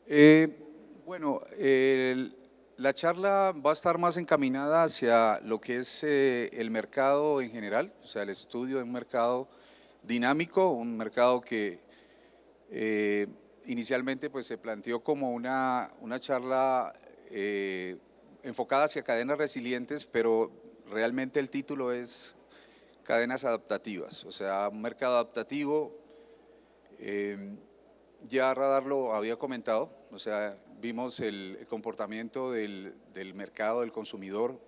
Eh, bueno, la charla va a estar más encaminada hacia lo que es el mercado en general, o sea, el estudio de un mercado dinámico, un mercado que eh, inicialmente pues, se planteó como una charla enfocada hacia cadenas resilientes, pero realmente el título es cadenas adaptativas, o sea, un mercado adaptativo. eh, ya Radar lo había comentado, o sea, vimos el comportamiento del mercado, del consumidor,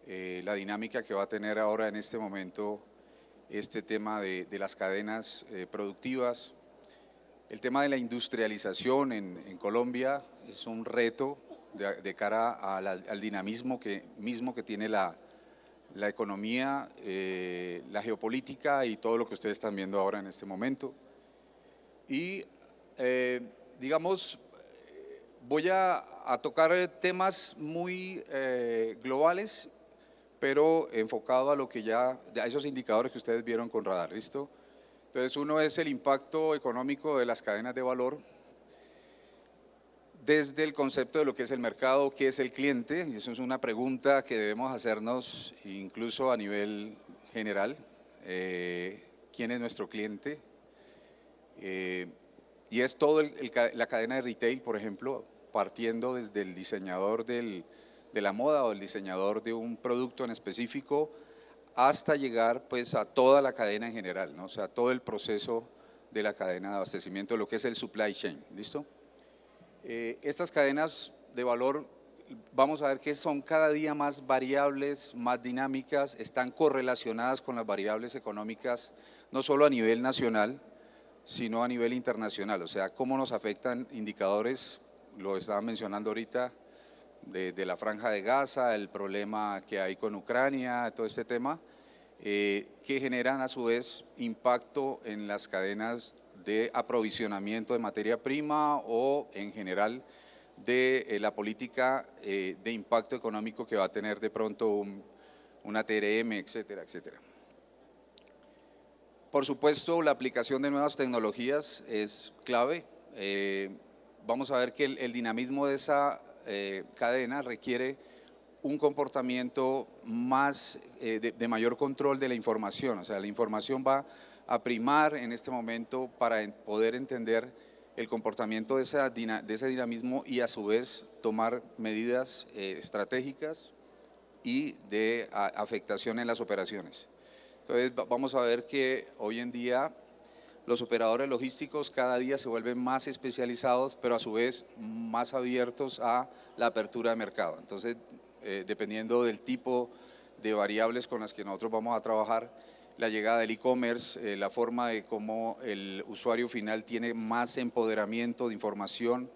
la dinámica que va a tener ahora en este momento este tema de las cadenas productivas. El tema de la industrialización en Colombia es un reto de cara al dinamismo mismo que tiene la economía, la geopolítica y todo lo que ustedes están viendo ahora en este momento. Y digamos, voy a tocar temas muy globales, pero enfocado a lo que a esos indicadores que ustedes vieron con Radar, ¿listo? Entonces, uno es el impacto económico de las cadenas de valor desde el concepto de lo que es el mercado, qué es el cliente, y eso es una pregunta que debemos hacernos incluso a nivel general. ¿Quién es nuestro cliente? Eh, y es todo la cadena de retail, por ejemplo, partiendo desde el diseñador de la moda o el diseñador de un producto en específico hasta llegar pues a toda la cadena en general, ¿no? O sea, todo el proceso de la cadena de abastecimiento, lo que es el supply chain, ¿listo? Estas cadenas de valor, vamos a ver que son cada día más variables, más dinámicas, están correlacionadas con las variables económicas, no solo a nivel nacional, sino a nivel internacional. O sea, cómo nos afectan indicadores, lo estaba mencionando ahorita, de la franja de Gaza, el problema que hay con Ucrania, todo este tema, que generan a su vez impacto en las cadenas de aprovisionamiento de materia prima o en general de la política de impacto económico que va a tener de pronto una TRM, etcétera, etcétera. Por supuesto, la aplicación de nuevas tecnologías es clave. Vamos a ver que el dinamismo de esa cadena requiere un comportamiento más de mayor control de la información. O sea, la información va a primar en este momento para poder entender el comportamiento de ese dinamismo y a su vez tomar medidas estratégicas y de afectación en las operaciones. Entonces vamos a ver que hoy en día los operadores logísticos cada día se vuelven más especializados, pero a su vez más abiertos a la apertura de mercado. Entonces, dependiendo del tipo de variables con las que nosotros vamos a trabajar, la llegada del e-commerce, la forma de cómo el usuario final tiene más empoderamiento de información,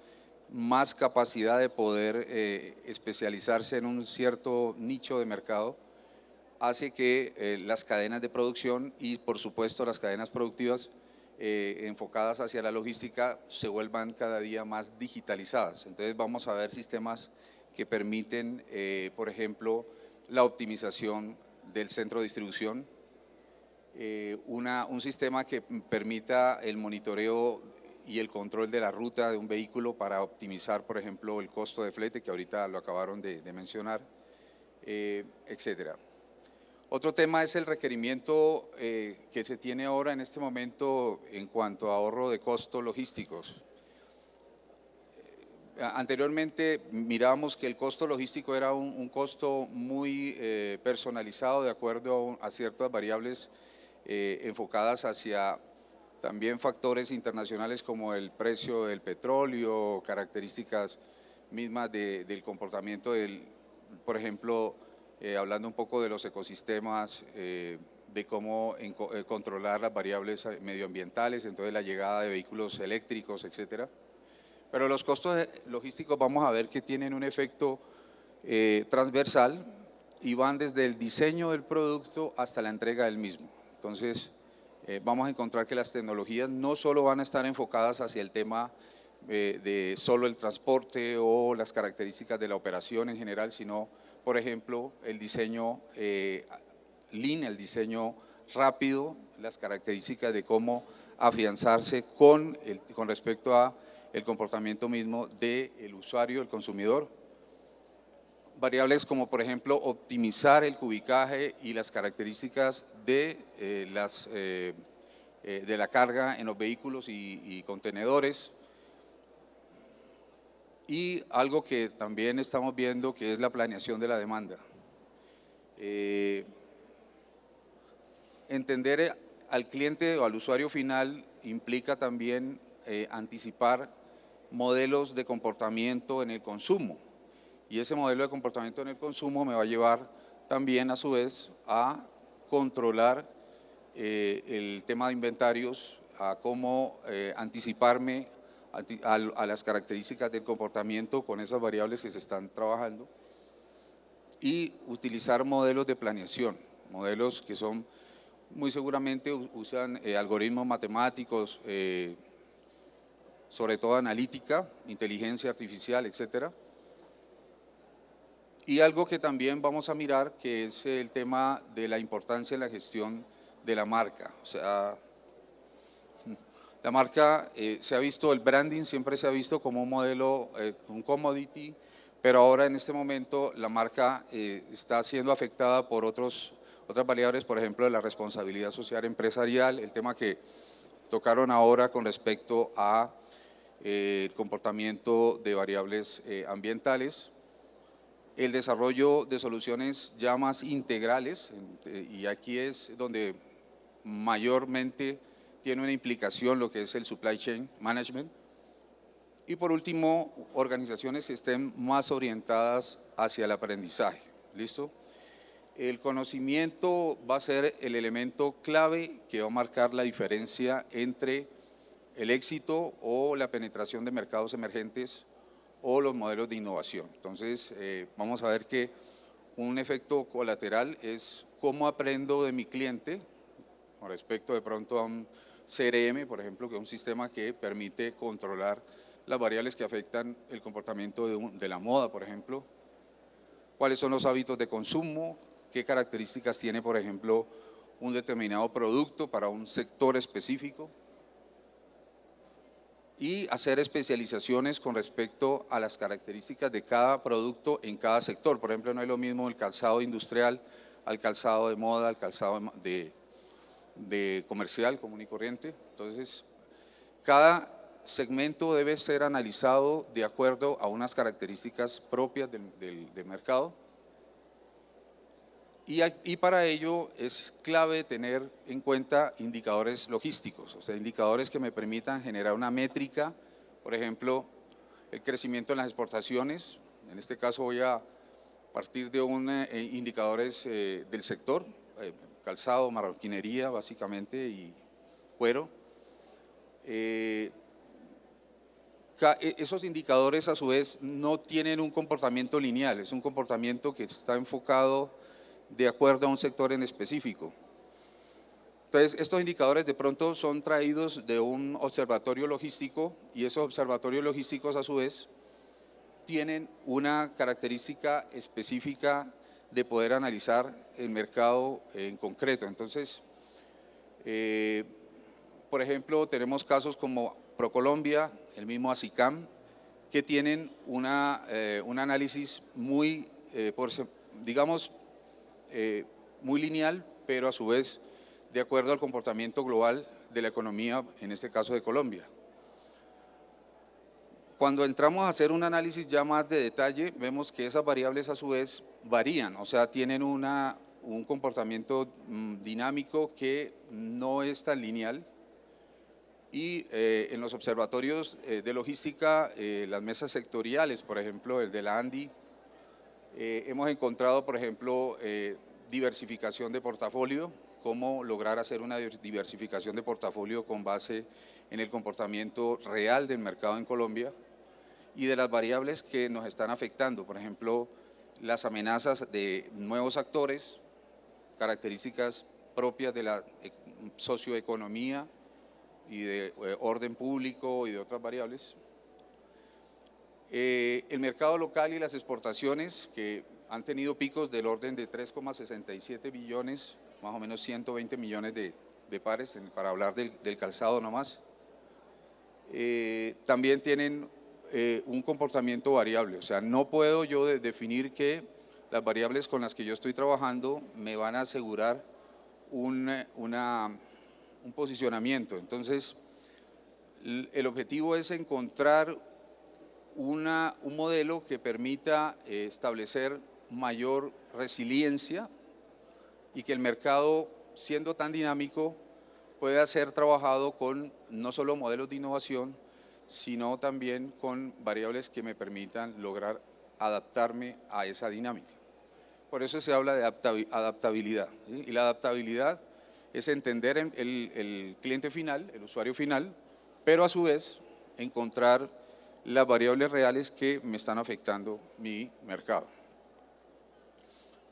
más capacidad de poder especializarse en un cierto nicho de mercado, hace que las cadenas de producción y por supuesto las cadenas productivas enfocadas hacia la logística se vuelvan cada día más digitalizadas. Entonces vamos a ver sistemas que permiten, por ejemplo, la optimización del centro de distribución, un sistema que permita el monitoreo y el control de la ruta de un vehículo para optimizar, por ejemplo, el costo de flete, que ahorita lo acabaron de mencionar, etcétera. Otro tema es el requerimiento que se tiene ahora en este momento en cuanto a ahorro de costos logísticos. Anteriormente mirábamos que el costo logístico era un costo muy personalizado de acuerdo a ciertas variables enfocadas hacia también factores internacionales como el precio del petróleo, características mismas del comportamiento por ejemplo, hablando un poco de los ecosistemas, de cómo controlar las variables medioambientales, entonces la llegada de vehículos eléctricos, etcétera. Pero los costos logísticos vamos a ver que tienen un efecto transversal y van desde el diseño del producto hasta la entrega del mismo. Entonces, vamos a encontrar que las tecnologías no solo van a estar enfocadas hacia el tema de solo el transporte o las características de la operación en general, sino, por ejemplo, el diseño lean, el diseño rápido, las características de cómo afianzarse con respecto a el comportamiento mismo del usuario, el consumidor. Variables como, por ejemplo, optimizar el cubicaje y las características de, de la carga en los vehículos y contenedores. Y algo que también estamos viendo, que es la planeación de la demanda. Entender al cliente o al usuario final implica también anticipar modelos de comportamiento en el consumo. Y ese modelo de comportamiento en el consumo me va a llevar también a su vez a controlar el tema de inventarios, a cómo anticiparme a las características del comportamiento con esas variables que se están trabajando y utilizar modelos de planeación, modelos que son muy seguramente usan algoritmos matemáticos, sobre todo analítica, inteligencia artificial, etcétera. Y algo que también vamos a mirar, que es el tema de la importancia en la gestión de la marca. O sea, la marca se ha visto, el branding siempre se ha visto como un modelo, un commodity, pero ahora en este momento la marca está siendo afectada por otras variables, por ejemplo, de la responsabilidad social empresarial, el tema que tocaron ahora con respecto a el comportamiento de variables ambientales, el desarrollo de soluciones ya más integrales, y aquí es donde mayormente tiene una implicación lo que es el supply chain management. Y por último, organizaciones que estén más orientadas hacia el aprendizaje. ¿Listo? El conocimiento va a ser el elemento clave que va a marcar la diferencia entre el éxito o la penetración de mercados emergentes o los modelos de innovación. Entonces, vamos a ver que un efecto colateral es cómo aprendo de mi cliente con respecto de pronto a un CRM, por ejemplo, que es un sistema que permite controlar las variables que afectan el comportamiento de la moda, por ejemplo. Cuáles son los hábitos de consumo, qué características tiene, por ejemplo, un determinado producto para un sector específico. Y hacer especializaciones con respecto a las características de cada producto en cada sector. Por ejemplo, no es lo mismo el calzado industrial al calzado de moda, al calzado de comercial común y corriente. Entonces, cada segmento debe ser analizado de acuerdo a unas características propias del mercado. Y para ello es clave tener en cuenta indicadores logísticos, o sea, indicadores que me permitan generar una métrica, por ejemplo, el crecimiento en las exportaciones. En este caso voy a partir de indicadores del sector, calzado, marroquinería básicamente y cuero. Esos indicadores a su vez no tienen un comportamiento lineal, es un comportamiento que está enfocado de acuerdo a un sector en específico. Entonces, estos indicadores de pronto son traídos de un observatorio logístico y esos observatorios logísticos a su vez tienen una característica específica de poder analizar el mercado en concreto. Entonces, por ejemplo, tenemos casos como ProColombia, el mismo ASICAM, que tienen un análisis muy, digamos, muy lineal, pero a su vez de acuerdo al comportamiento global de la economía, en este caso de Colombia. Cuando entramos a hacer un análisis ya más de detalle, vemos que esas variables a su vez varían, o sea, tienen un comportamiento dinámico que no es tan lineal. Y en los observatorios de logística, las mesas sectoriales, por ejemplo, el de la ANDI, hemos encontrado, por ejemplo, diversificación de portafolio, cómo lograr hacer una diversificación de portafolio con base en el comportamiento real del mercado en Colombia y de las variables que nos están afectando, por ejemplo, las amenazas de nuevos actores, características propias de la socioeconomía y de orden público y de otras variables. El mercado local y las exportaciones que han tenido picos del orden de 3,67 billones, más o menos 120 millones de pares, para hablar del calzado nomás. también tienen un comportamiento variable. O sea, no puedo yo definir que las variables con las que yo estoy trabajando me van a asegurar un posicionamiento. Entonces, el objetivo es encontrar un modelo que permita establecer mayor resiliencia y que el mercado, siendo tan dinámico, pueda ser trabajado con no solo modelos de innovación, sino también con variables que me permitan lograr adaptarme a esa dinámica. Por eso se habla de adaptabilidad, ¿sí? Y la adaptabilidad es entender el cliente final, el usuario final, pero a su vez encontrar las variables reales que me están afectando mi mercado.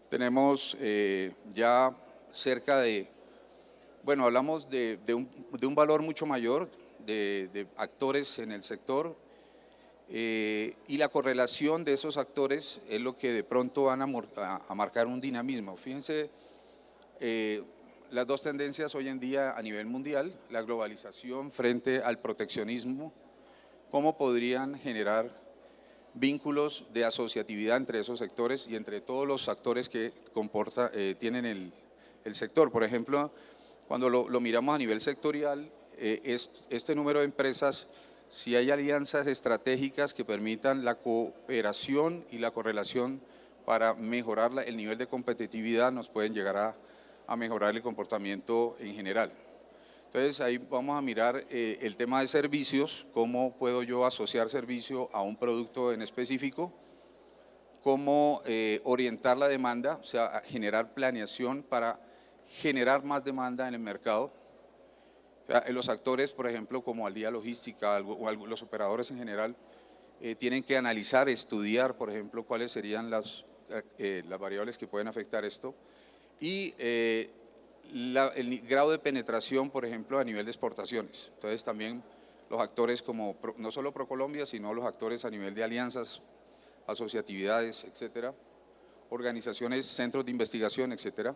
Tenemos ya cerca de, bueno, hablamos de un valor mucho mayor de actores en el sector y la correlación de esos actores es lo que de pronto van a marcar un dinamismo. Fíjense, las dos tendencias hoy en día a nivel mundial, la globalización frente al proteccionismo, cómo podrían generar vínculos de asociatividad entre esos sectores y entre todos los actores que tienen el sector. Por ejemplo, cuando lo miramos a nivel sectorial, este número de empresas, si hay alianzas estratégicas que permitan la cooperación y la correlación para mejorar el nivel de competitividad, nos pueden llegar a mejorar el comportamiento en general. Entonces ahí vamos a mirar el tema de servicios, cómo puedo yo asociar servicio a un producto en específico, cómo orientar la demanda, o sea, generar planeación para generar más demanda en el mercado. O sea, los actores, por ejemplo, como Aldía Logística o los operadores en general, tienen que analizar, estudiar, por ejemplo, cuáles serían las variables que pueden afectar esto y el grado de penetración, por ejemplo, a nivel de exportaciones. Entonces también los actores como, no solo ProColombia, sino los actores a nivel de alianzas, asociatividades, etcétera, organizaciones, centros de investigación, etcétera.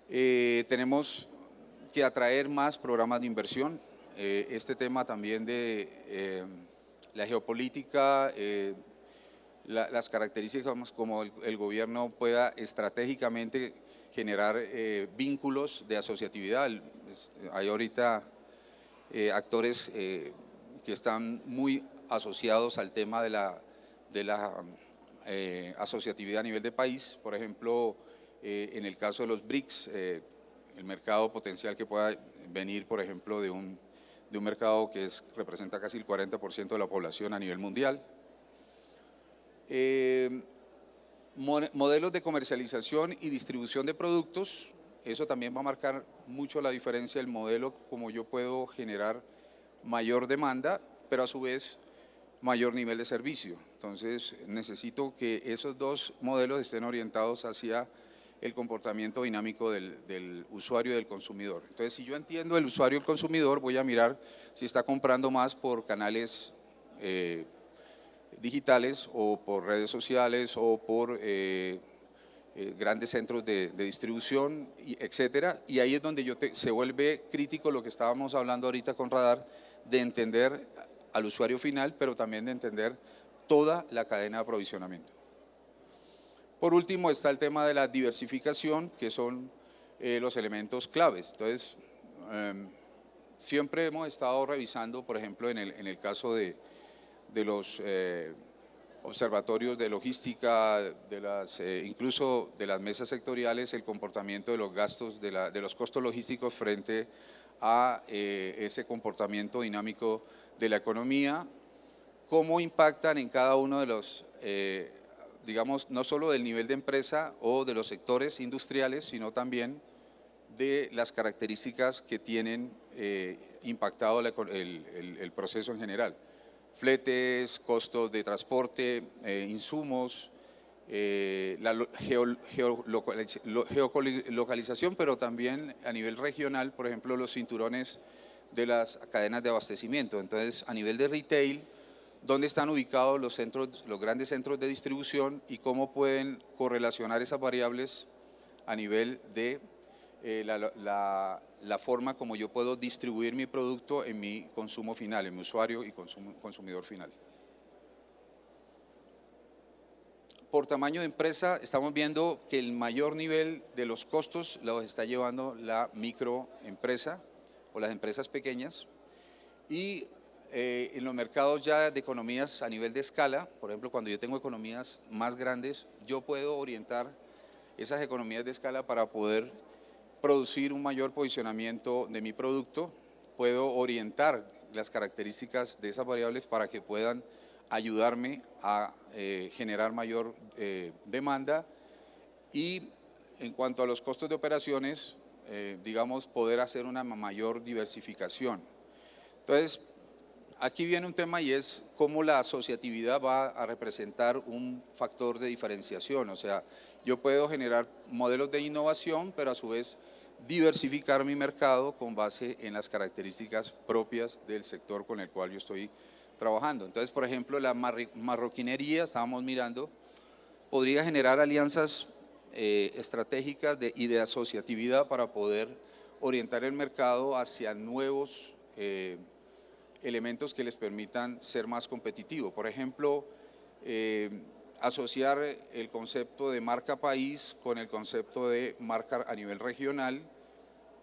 Tenemos que atraer más programas de inversión. Este tema también de la geopolítica, las características como el gobierno pueda estratégicamente generar vínculos de asociatividad. Hay ahorita actores que están muy asociados al tema de la asociatividad a nivel de país. Por ejemplo, en el caso de los BRICS, el mercado potencial que pueda venir, por ejemplo, de un mercado que representa casi el 40% de la población a nivel mundial. Modelos de comercialización y distribución de productos, eso también va a marcar mucho la diferencia del modelo, como yo puedo generar mayor demanda, pero a su vez mayor nivel de servicio. Entonces necesito que esos dos modelos estén orientados hacia el comportamiento dinámico del usuario y del consumidor. Entonces, si yo entiendo el usuario y el consumidor, voy a mirar si está comprando más por canales digitales o por redes sociales o por grandes centros de distribución, etcétera. Y ahí es donde se vuelve crítico lo que estábamos hablando ahorita con Radar, de entender al usuario final, pero también de entender toda la cadena de aprovisionamiento. Por último está el tema de la diversificación, que son los elementos claves. Entonces, siempre hemos estado revisando, por ejemplo, en el caso de los observatorios de logística, incluso de las mesas sectoriales, el comportamiento de los gastos, de los costos logísticos frente a ese comportamiento dinámico de la economía, cómo impactan en cada uno de los, digamos, no solo del nivel de empresa o de los sectores industriales, sino también de las características que tienen impactado el proceso en general. Fletes, costos de transporte, insumos, la geolocalización, pero también a nivel regional, por ejemplo, los cinturones de las cadenas de abastecimiento. Entonces, a nivel de retail, dónde están ubicados los grandes centros de distribución y cómo pueden correlacionar esas variables a nivel de la forma como yo puedo distribuir mi producto en mi consumo final, en mi usuario y consumidor final. Por tamaño de empresa, estamos viendo que el mayor nivel de los costos los está llevando la microempresa o las empresas pequeñas. Y en los mercados ya de economías a nivel de escala, por ejemplo, cuando yo tengo economías más grandes, yo puedo orientar esas economías de escala para poder producir un mayor posicionamiento de mi producto, puedo orientar las características de esas variables para que puedan ayudarme a generar mayor demanda y en cuanto a los costos de operaciones, digamos, poder hacer una mayor diversificación. Entonces, aquí viene un tema y es cómo la asociatividad va a representar un factor de diferenciación. O sea, yo puedo generar modelos de innovación, pero a su vez diversificar mi mercado con base en las características propias del sector con el cual yo estoy trabajando. Entonces, por ejemplo, la marroquinería, estábamos mirando, podría generar alianzas estratégicas y de asociatividad para poder orientar el mercado hacia nuevos elementos que les permitan ser más competitivos. Por ejemplo, asociar el concepto de marca país con el concepto de marca a nivel regional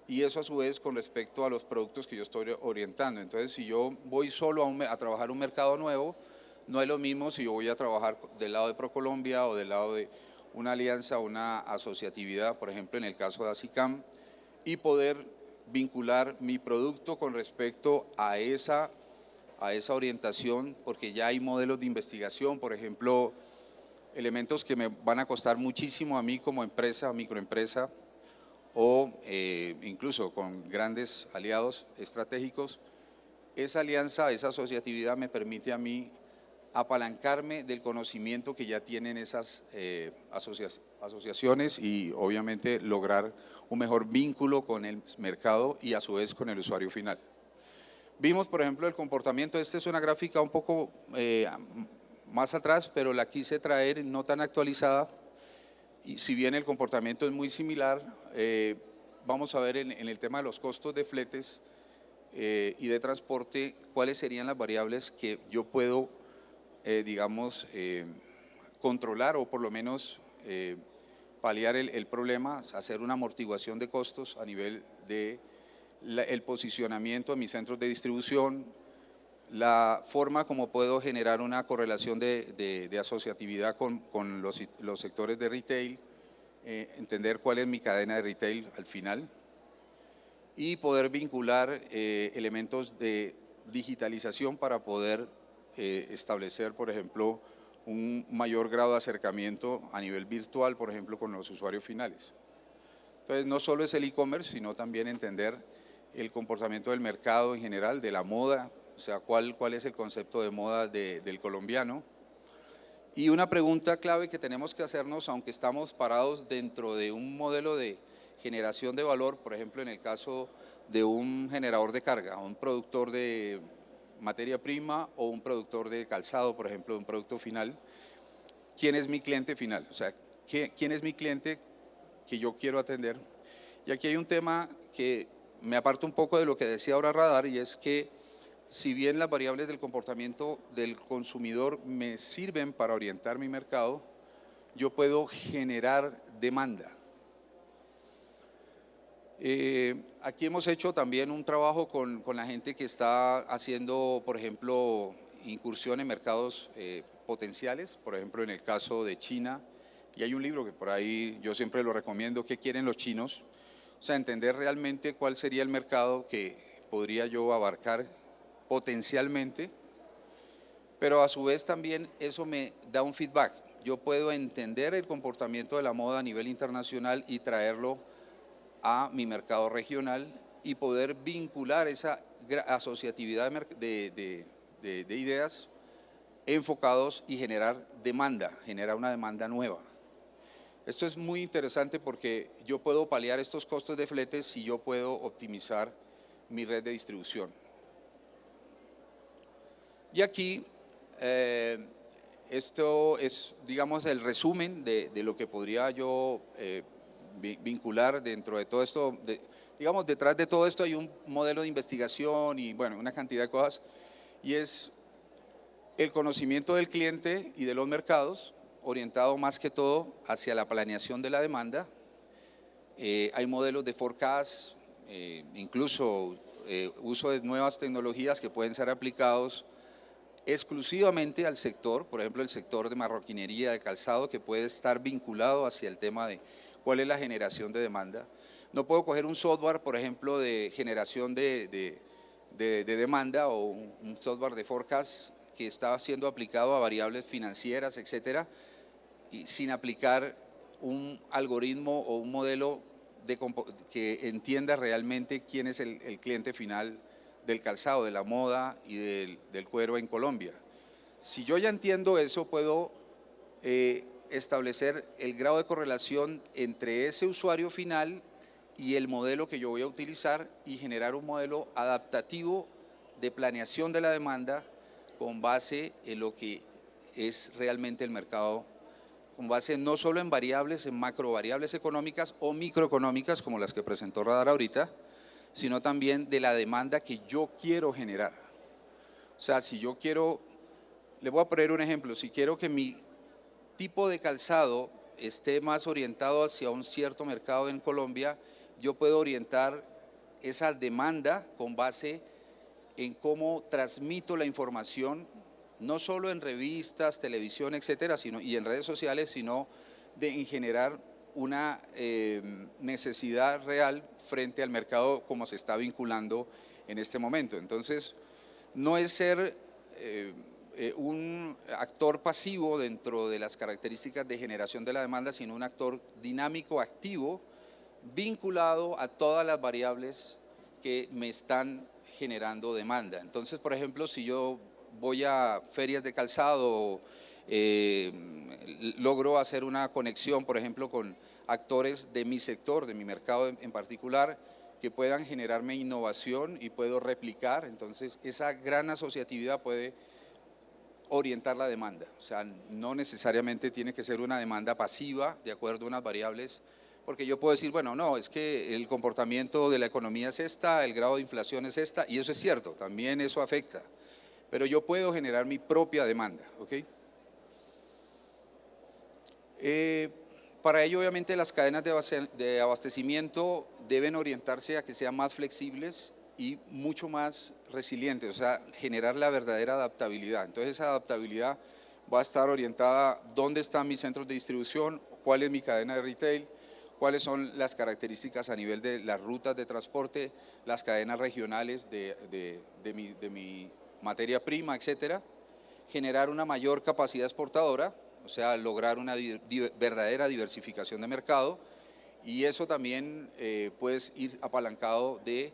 y eso a su vez con respecto a los productos que yo estoy orientando. Entonces, si yo voy solo a trabajar un mercado nuevo, no es lo mismo si yo voy a trabajar del lado de ProColombia o del lado de una alianza, una asociatividad, por ejemplo, en el caso de ASICAM, y poder vincular mi producto con respecto a esa orientación, porque ya hay modelos de investigación, por ejemplo, elementos que me van a costar muchísimo a mí como empresa, microempresa, o incluso con grandes aliados estratégicos. Esa alianza, esa asociatividad me permite a mí apalancarme del conocimiento que ya tienen esas asociaciones y obviamente lograr un mejor vínculo con el mercado y a su vez con el usuario final. Vimos, por ejemplo, el comportamiento, esta es una gráfica un poco más atrás, pero la quise traer no tan actualizada, y si bien el comportamiento es muy similar, vamos a ver en el tema de los costos de fletes y de transporte, cuáles serían las variables que yo puedo, digamos, controlar o por lo menos paliar el problema, hacer una amortiguación de costos a nivel de el posicionamiento de mis centros de distribución, la forma como puedo generar una correlación de asociatividad con los sectores de retail, entender cuál es mi cadena de retail al final y poder vincular elementos de digitalización para poder establecer, por ejemplo, un mayor grado de acercamiento a nivel virtual, por ejemplo, con los usuarios finales. Entonces, no solo es el e-commerce, sino también entender el comportamiento del mercado en general, de la moda, o sea, cuál es el concepto de moda del colombiano. Y una pregunta clave que tenemos que hacernos, aunque estamos parados dentro de un modelo de generación de valor, por ejemplo, en el caso de un generador de carga, un productor de materia prima o un productor de calzado, por ejemplo, de un producto final, ¿quién es mi cliente final? O sea, ¿quién es mi cliente que yo quiero atender? Y aquí hay un tema que me aparta un poco de lo que decía ahora Radar, y es que si bien las variables del comportamiento del consumidor me sirven para orientar mi mercado, yo puedo generar demanda. Aquí hemos hecho también un trabajo con la gente que está haciendo, por ejemplo, incursión en mercados potenciales, por ejemplo, en el caso de China, y hay un libro que por ahí yo siempre lo recomiendo, ¿qué quieren los chinos? O sea, entender realmente cuál sería el mercado que podría yo abarcar potencialmente, pero a su vez también eso me da un feedback. Yo puedo entender el comportamiento de la moda a nivel internacional y traerlo a mi mercado regional y poder vincular esa asociatividad de ideas enfocados y generar demanda, generar una demanda nueva. Esto es muy interesante porque yo puedo paliar estos costos de fletes si yo puedo optimizar mi red de distribución. Y aquí, esto es, digamos, el resumen de lo que podría yo vincular dentro de todo esto, digamos, detrás de todo esto hay un modelo de investigación y, bueno, una cantidad de cosas, y es el conocimiento del cliente y de los mercados, orientado más que todo hacia la planeación de la demanda. Hay modelos de forecast, incluso uso de nuevas tecnologías que pueden ser aplicados exclusivamente al sector, por ejemplo el sector de marroquinería, de calzado, que puede estar vinculado hacia el tema de cuál es la generación de demanda. No puedo coger un software, por ejemplo, de generación de demanda o un software de forecast que está siendo aplicado a variables financieras, etcétera, y sin aplicar un algoritmo o un modelo que entienda realmente quién es el cliente final del calzado, de la moda y del cuero en Colombia. Si yo ya entiendo eso, puedo establecer el grado de correlación entre ese usuario final y el modelo que yo voy a utilizar y generar un modelo adaptativo de planeación de la demanda con base en lo que es realmente el mercado, con base no solo en variables, en macrovariables económicas o microeconómicas como las que presentó Radar ahorita, sino también de la demanda que yo quiero generar. O sea, si yo quiero, le voy a poner un ejemplo, si quiero que mi tipo de calzado esté más orientado hacia un cierto mercado en Colombia, yo puedo orientar esa demanda con base en cómo transmito la información, no solo en revistas, televisión, etcétera, y en redes sociales, sino en generar una necesidad real frente al mercado como se está vinculando en este momento. Entonces, no es ser un actor pasivo dentro de las características de generación de la demanda, sino un actor dinámico, activo, vinculado a todas las variables que me están generando demanda. Entonces, por ejemplo, si yo voy a ferias de calzado, logro hacer una conexión, por ejemplo, con actores de mi sector, de mi mercado en particular, que puedan generarme innovación y puedo replicar, entonces esa gran asociatividad puede orientar la demanda. O sea, no necesariamente tiene que ser una demanda pasiva de acuerdo a unas variables, porque yo puedo decir, bueno, no, es que el comportamiento de la economía es esta, el grado de inflación es esta, y eso es cierto, también eso afecta, pero yo puedo generar mi propia demanda, ¿ok? Para ello, obviamente, las cadenas de abastecimiento deben orientarse a que sean más flexibles y mucho más resilientes, o sea, generar la verdadera adaptabilidad. Entonces, esa adaptabilidad va a estar orientada a dónde están mis centros de distribución, cuál es mi cadena de retail, cuáles son las características a nivel de las rutas de transporte, las cadenas regionales de mi materia prima, etcétera. Generar una mayor capacidad exportadora, o sea, lograr una verdadera diversificación de mercado, y eso también puede ir apalancado de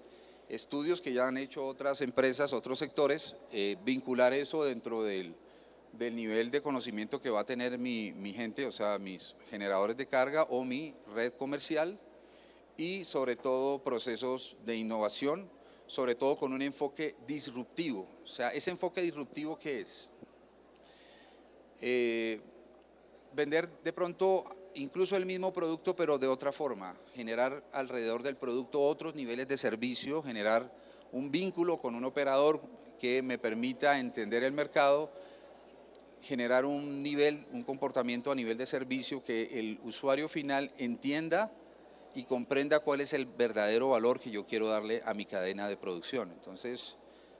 estudios que ya han hecho otras empresas, otros sectores, vincular eso dentro del nivel de conocimiento que va a tener mi gente, o sea, mis generadores de carga o mi red comercial, y sobre todo procesos de innovación, sobre todo con un enfoque disruptivo. O sea, ese enfoque disruptivo, ¿qué es? Vender de pronto incluso el mismo producto pero de otra forma, generar alrededor del producto otros niveles de servicio, generar un vínculo con un operador que me permita entender el mercado, generar un nivel, un comportamiento a nivel de servicio que el usuario final entienda y comprenda cuál es el verdadero valor que yo quiero darle a mi cadena de producción. Entonces,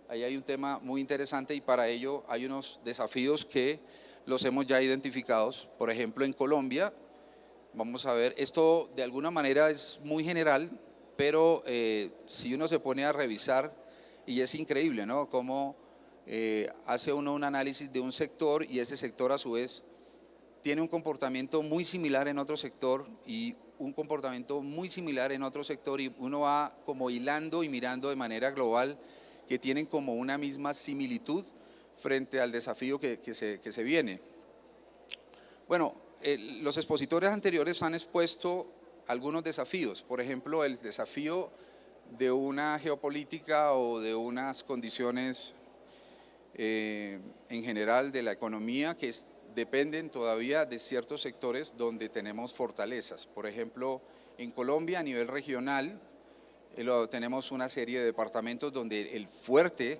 ahí hay un tema muy interesante y para ello hay unos desafíos que los hemos ya identificados. Por ejemplo, en Colombia, vamos a ver, esto de alguna manera es muy general, pero si uno se pone a revisar, y es increíble, ¿no? Cómo hace uno un análisis de un sector y ese sector a su vez tiene un comportamiento muy similar en otro sector y un comportamiento muy similar en otro sector, y uno va como hilando y mirando de manera global que tienen como una misma similitud frente al desafío que se viene. Bueno, los expositores anteriores han expuesto algunos desafíos, por ejemplo, el desafío de una geopolítica o de unas condiciones en general de la economía que dependen todavía de ciertos sectores donde tenemos fortalezas. Por ejemplo, en Colombia a nivel regional, Tenemos una serie de departamentos donde el fuerte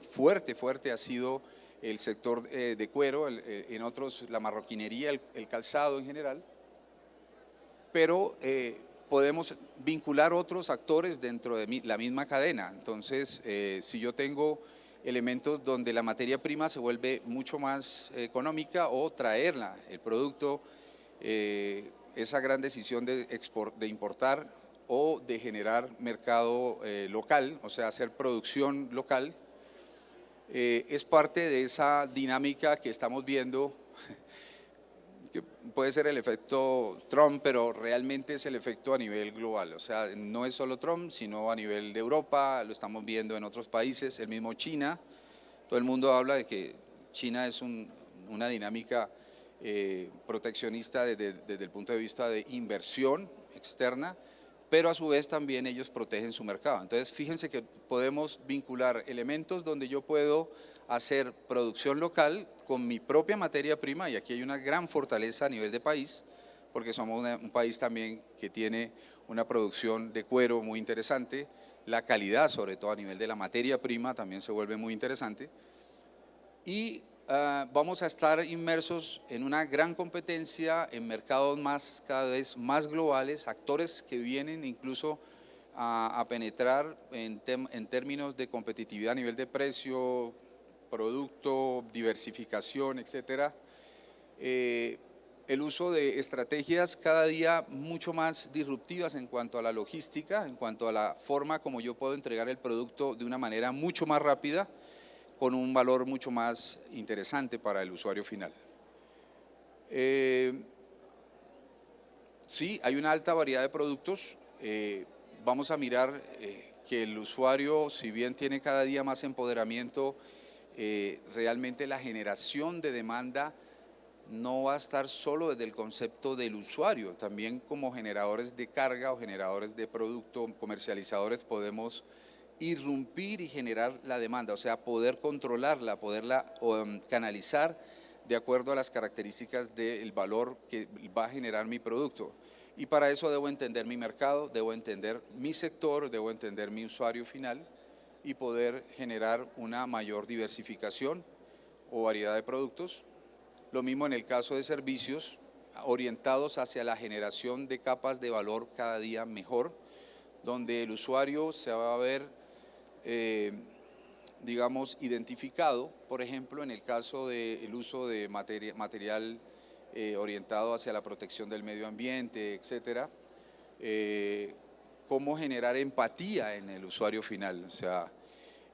ha sido el sector de cuero, en otros la marroquinería, el calzado en general, pero podemos vincular otros actores dentro de la misma cadena. Entonces, si yo tengo elementos donde la materia prima se vuelve mucho más económica o traerla, el producto, esa gran decisión de importar o de generar mercado local, o sea, hacer producción local, es parte de esa dinámica que estamos viendo, que puede ser el efecto Trump, pero realmente es el efecto a nivel global. O sea, no es solo Trump, sino a nivel de Europa, lo estamos viendo en otros países, el mismo China. Todo el mundo habla de que China es una dinámica proteccionista desde el punto de vista de inversión externa, pero a su vez también ellos protegen su mercado. Entonces, fíjense que podemos vincular elementos donde yo puedo hacer producción local con mi propia materia prima, y aquí hay una gran fortaleza a nivel de país, porque somos un país también que tiene una producción de cuero muy interesante, la calidad, sobre todo a nivel de la materia prima, también se vuelve muy interesante, y vamos a estar inmersos en una gran competencia en mercados cada vez más globales, actores que vienen incluso a penetrar en términos de competitividad a nivel de precio, producto, diversificación, etcétera. El uso de estrategias cada día mucho más disruptivas en cuanto a la logística, en cuanto a la forma como yo puedo entregar el producto de una manera mucho más rápida, con un valor mucho más interesante para el usuario final. Sí, hay una alta variedad de productos. Vamos a mirar que el usuario, si bien tiene cada día más empoderamiento, realmente la generación de demanda no va a estar solo desde el concepto del usuario, también como generadores de carga o generadores de producto, comercializadores, podemos irrumpir y generar la demanda, o sea, poder controlarla, poderla canalizar de acuerdo a las características del valor que va a generar mi producto. Y para eso debo entender mi mercado, debo entender mi sector, debo entender mi usuario final y poder generar una mayor diversificación o variedad de productos. Lo mismo en el caso de servicios, orientados hacia la generación de capas de valor cada día mejor, donde el usuario se va a ver, digamos, identificado, por ejemplo, en el caso del uso de material orientado hacia la protección del medio ambiente, etcétera, cómo generar empatía en el usuario final, o sea,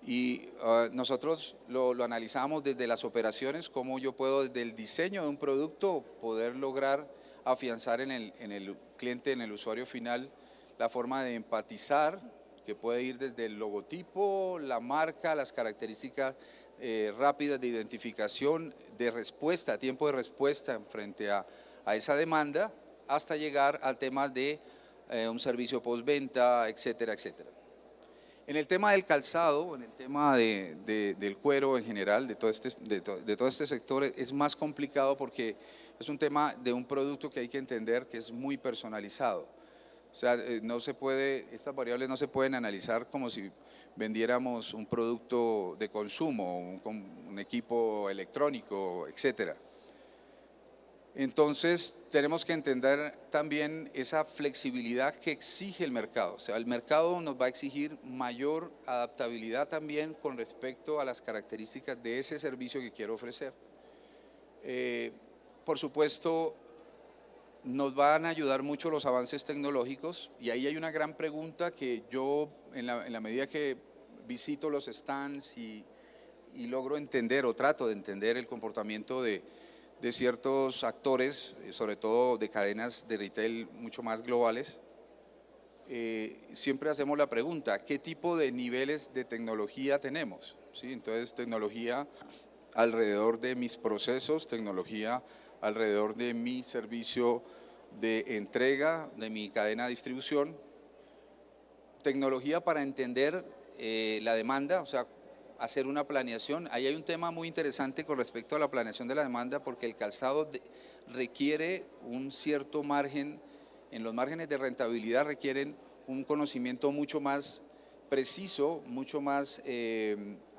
y nosotros lo analizamos desde las operaciones, cómo yo puedo desde el diseño de un producto poder lograr afianzar en el cliente, en el usuario final, la forma de empatizar, que puede ir desde el logotipo, la marca, las características rápidas de identificación, de respuesta, tiempo de respuesta frente a esa demanda, hasta llegar a temas de un servicio postventa, etcétera, etcétera. En el tema del calzado, en el tema del cuero en general, de todo este sector, es más complicado porque es un tema de un producto que hay que entender que es muy personalizado. O sea, no se puede, estas variables no se pueden analizar como si vendiéramos un producto de consumo, un equipo electrónico, etcétera. Entonces, tenemos que entender también esa flexibilidad que exige el mercado. O sea, el mercado nos va a exigir mayor adaptabilidad también con respecto a las características de ese servicio que quiero ofrecer. Por supuesto, nos van a ayudar mucho los avances tecnológicos, y ahí hay una gran pregunta que yo, en la medida que visito los stands y logro entender o trato de entender el comportamiento de ciertos actores, sobre todo de cadenas de retail mucho más globales, siempre hacemos la pregunta, ¿qué tipo de niveles de tecnología tenemos? ¿Sí? Entonces, tecnología alrededor de mis procesos, tecnología alrededor de mi servicio de entrega, de mi cadena de distribución, tecnología para entender la demanda, o sea, hacer una planeación. Ahí hay un tema muy interesante con respecto a la planeación de la demanda, porque el calzado requiere un cierto margen, en los márgenes de rentabilidad requieren un conocimiento mucho más preciso, mucho más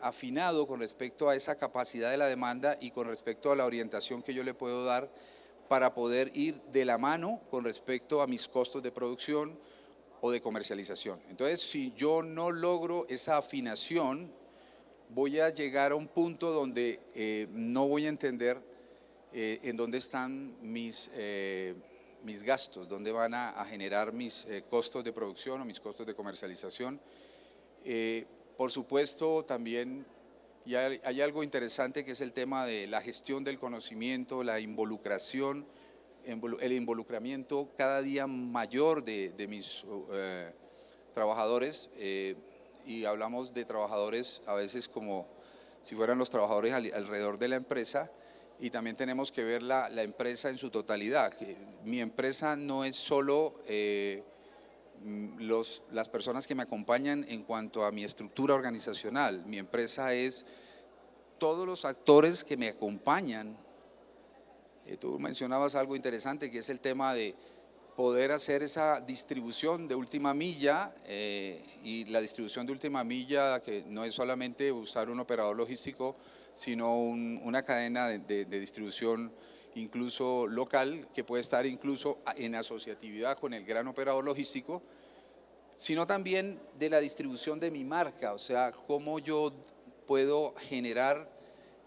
afinado con respecto a esa capacidad de la demanda y con respecto a la orientación que yo le puedo dar para poder ir de la mano con respecto a mis costos de producción o de comercialización. Entonces, si yo no logro esa afinación, voy a llegar a un punto donde no voy a entender en dónde están mis gastos, dónde van a generar mis costos de producción o mis costos de comercialización. Por supuesto, también hay algo interesante que es el tema de la gestión del conocimiento, la involucración, el involucramiento cada día mayor de mis trabajadores, y hablamos de trabajadores a veces como si fueran los trabajadores alrededor de la empresa, y también tenemos que ver la empresa en su totalidad. Mi empresa no es solo las personas que me acompañan en cuanto a mi estructura organizacional, mi empresa es todos los actores que me acompañan. Tú mencionabas algo interesante que es el tema de poder hacer esa distribución de última milla, y la distribución de última milla que no es solamente usar un operador logístico, sino una cadena de distribución incluso local, que puede estar incluso en asociatividad con el gran operador logístico, sino también de la distribución de mi marca, o sea, cómo yo puedo generar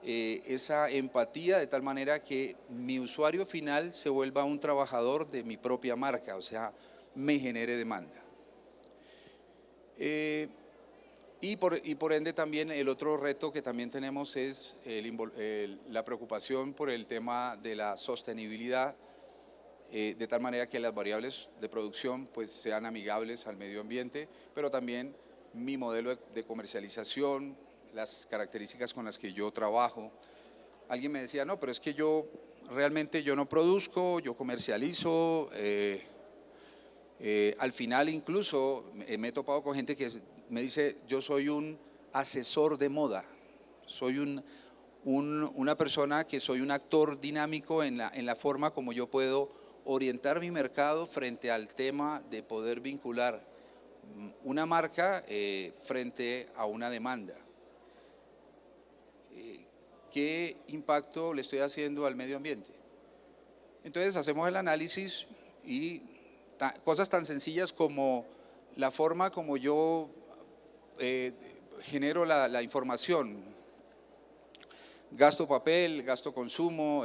esa empatía de tal manera que mi usuario final se vuelva un trabajador de mi propia marca, o sea, me genere demanda. Y por ende también el otro reto que también tenemos es la preocupación por el tema de la sostenibilidad, de tal manera que las variables de producción pues sean amigables al medio ambiente, pero también mi modelo de comercialización, las características con las que yo trabajo. Alguien me decía, no, pero es que yo realmente yo no produzco, yo comercializo. Al final incluso me he topado con gente que me dice, yo soy un asesor de moda, soy una persona que soy un actor dinámico en la forma como yo puedo orientar mi mercado frente al tema de poder vincular una marca frente a una demanda. ¿Qué impacto le estoy haciendo al medio ambiente? Entonces hacemos el análisis y cosas tan sencillas como la forma como yo genero la información, gasto papel, gasto consumo,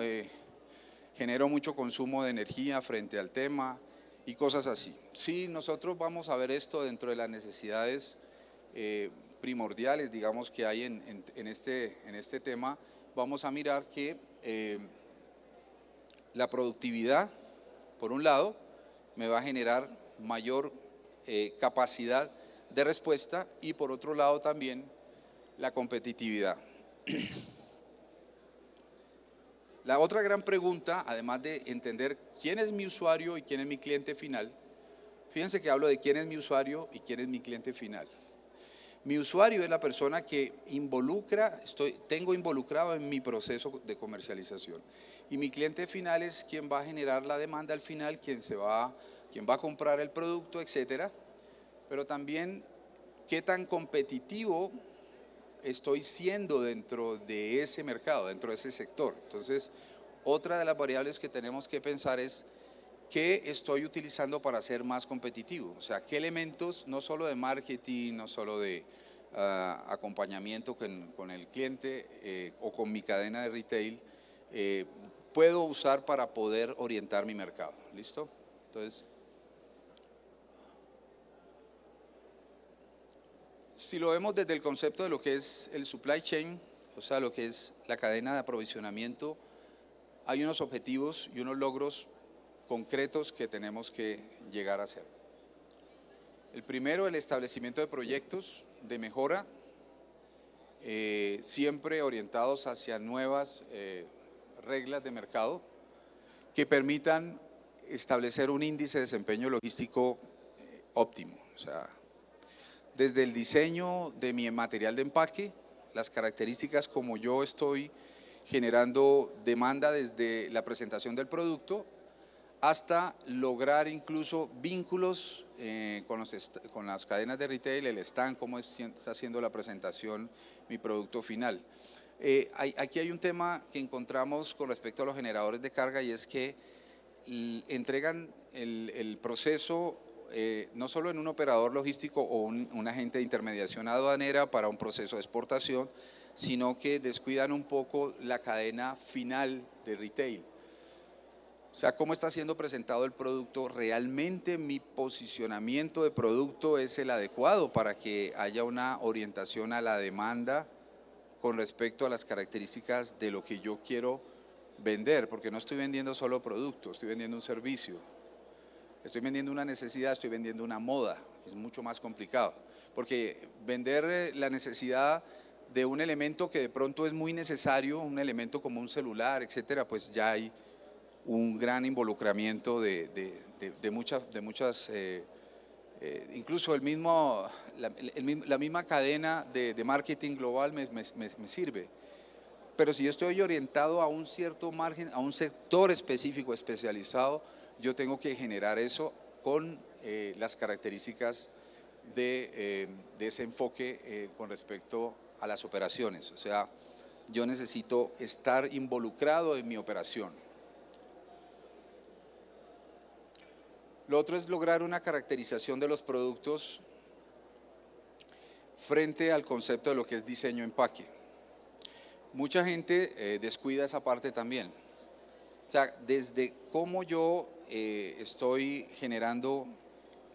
genero mucho consumo de energía frente al tema y cosas así. Sí, nosotros vamos a ver esto dentro de las necesidades primordiales, digamos, que hay en este tema. Vamos a mirar que la productividad, por un lado, me va a generar mayor capacidad de respuesta, y por otro lado también la competitividad. La otra gran pregunta, además de entender quién es mi usuario y quién es mi cliente final, fíjense que hablo de quién es mi usuario y quién es mi cliente final. Mi usuario es la persona que tengo involucrado en mi proceso de comercialización. Y mi cliente final es quien va a generar la demanda al final, quien va a comprar el producto, etcétera. Pero también qué tan competitivo estoy siendo dentro de ese mercado, dentro de ese sector. Entonces, otra de las variables que tenemos que pensar es qué estoy utilizando para ser más competitivo. O sea, qué elementos, no solo de marketing, no solo de acompañamiento con el cliente o con mi cadena de retail, puedo usar para poder orientar mi mercado. ¿Listo? Entonces, si lo vemos desde el concepto de lo que es el supply chain, o sea, lo que es la cadena de aprovisionamiento, hay unos objetivos y unos logros concretos que tenemos que llegar a hacer. El primero, el establecimiento de proyectos de mejora, siempre orientados hacia nuevas reglas de mercado que permitan establecer un índice de desempeño logístico óptimo. O sea, desde el diseño de mi material de empaque, las características como yo estoy generando demanda desde la presentación del producto, hasta lograr incluso vínculos con las cadenas de retail, el stand, cómo está haciendo la presentación, mi producto final. Aquí hay un tema que encontramos con respecto a los generadores de carga y es que entregan el proceso no solo en un operador logístico o un agente de intermediación aduanera para un proceso de exportación, sino que descuidan un poco la cadena final de retail. O sea, cómo está siendo presentado el producto, realmente mi posicionamiento de producto es el adecuado para que haya una orientación a la demanda con respecto a las características de lo que yo quiero vender, porque no estoy vendiendo solo producto, estoy vendiendo un servicio, estoy vendiendo una necesidad, estoy vendiendo una moda, es mucho más complicado, porque vender la necesidad de un elemento que de pronto es muy necesario, un elemento como un celular, etcétera, pues ya hay un gran involucramiento de muchas incluso la misma cadena de marketing global me sirve. Pero si yo estoy orientado a un cierto margen, a un sector específico, especializado, yo tengo que generar eso con las características de ese enfoque con respecto a las operaciones. O sea, yo necesito estar involucrado en mi operación. Lo otro es lograr una caracterización de los productos frente al concepto de lo que es diseño-empaque. Mucha gente descuida esa parte también. O sea, desde cómo yo estoy generando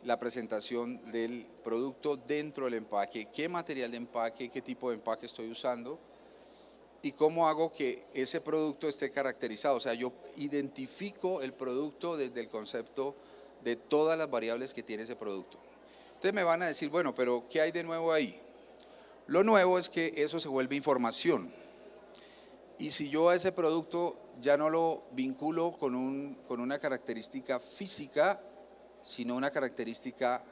la presentación del producto dentro del empaque, qué material de empaque, qué tipo de empaque estoy usando y cómo hago que ese producto esté caracterizado. O sea, yo identifico el producto desde el concepto de todas las variables que tiene ese producto. Ustedes me van a decir, bueno, pero ¿qué hay de nuevo ahí? Lo nuevo es que eso se vuelve información. Y si yo a ese producto ya no lo vinculo con una característica física, sino una característica